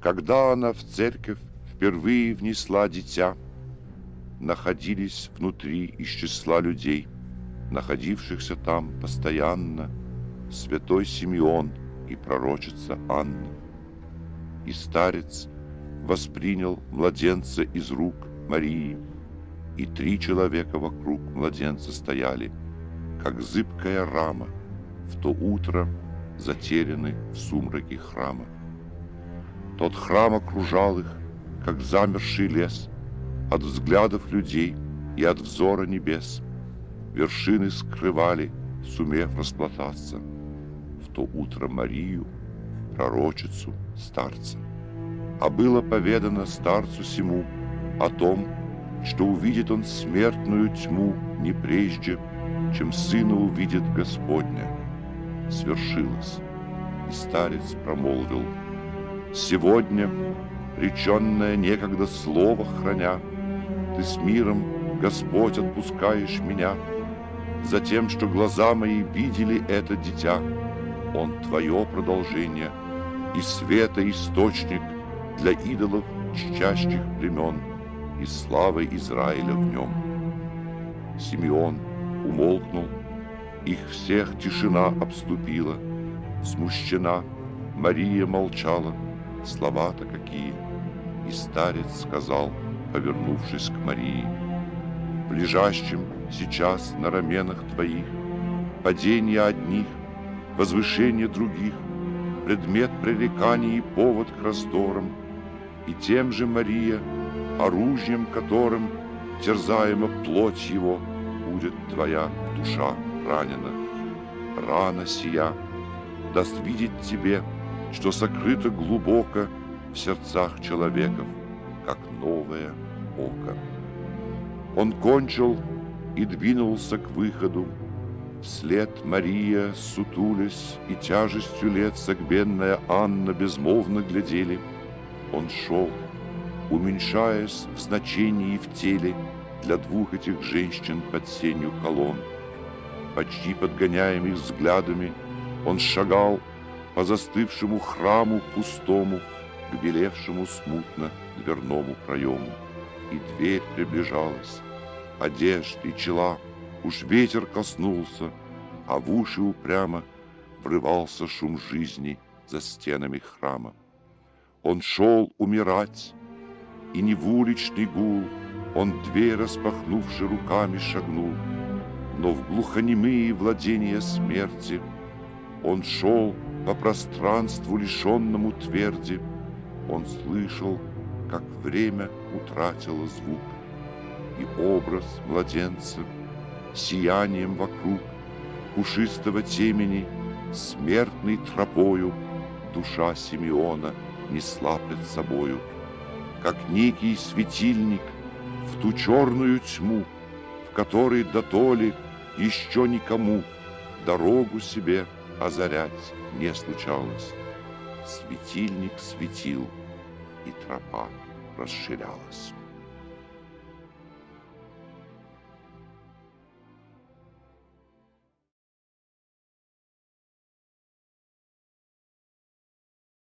Когда она в церковь впервые внесла дитя, находились внутри из числа людей, находившихся там постоянно, святой Симеон и пророчица Анна. И старец воспринял младенца из рук Марии, и 3 человека вокруг младенца стояли, как зыбкая рама, в то утро затеряны в сумраке храма. Тот храм окружал их, как замерший лес, от взглядов людей и от взора небес. Вершины скрывали, сумев расплататься, в то утро Марию, пророчицу старца. А было поведано старцу сему о том, что увидит он смертную тьму не прежде, чем сына увидит Господня. Свершилось, и старец промолвил: «Сегодня, реченное некогда слово храня, ты с миром, Господь, отпускаешь меня, за тем, что глаза мои видели это дитя. Он твое продолжение и света источник для идолов чтящих племен, и славы Израиля в нем». Симеон умолкнул, их всех тишина обступила. Смущена, Мария молчала, слова-то какие. И старец сказал, повернувшись к Марии: «В лежащем сейчас на раменах твоих падение одних, возвышение других, предмет пререканий и повод к раздорам, и тем же, Мария, оружием которым терзаема плоть его, будет твоя душа ранена. Рана сия даст видеть тебе, что сокрыто глубоко в сердцах человеков, как новое око». Он кончил и двинулся к выходу. Вслед Мария, сутулясь и тяжестью лет согбенная Анна безмолвно глядели. Он шел, уменьшаясь в значении и в теле для 2 этих женщин под сенью колонн. Почти подгоняемых взглядами, он шагал по застывшему храму пустому, к белевшему смутно дверному проему. И дверь приближалась, одежд и чела уж ветер коснулся, а в уши упрямо врывался шум жизни за стенами храма. Он шел умирать, и не в уличный гул он, дверь распахнувши руками, шагнул, но в глухонемые владения смерти он шел по пространству, лишенному тверди. Он слышал, как время утратило звук, и образ младенца сиянием вокруг пушистого темени смертной тропою душа Симеона несла пред собою, как некий светильник в ту черную тьму, в которой дотоле еще никому дорогу себе озарять не случалось. Светильник светил, и тропа расширялась.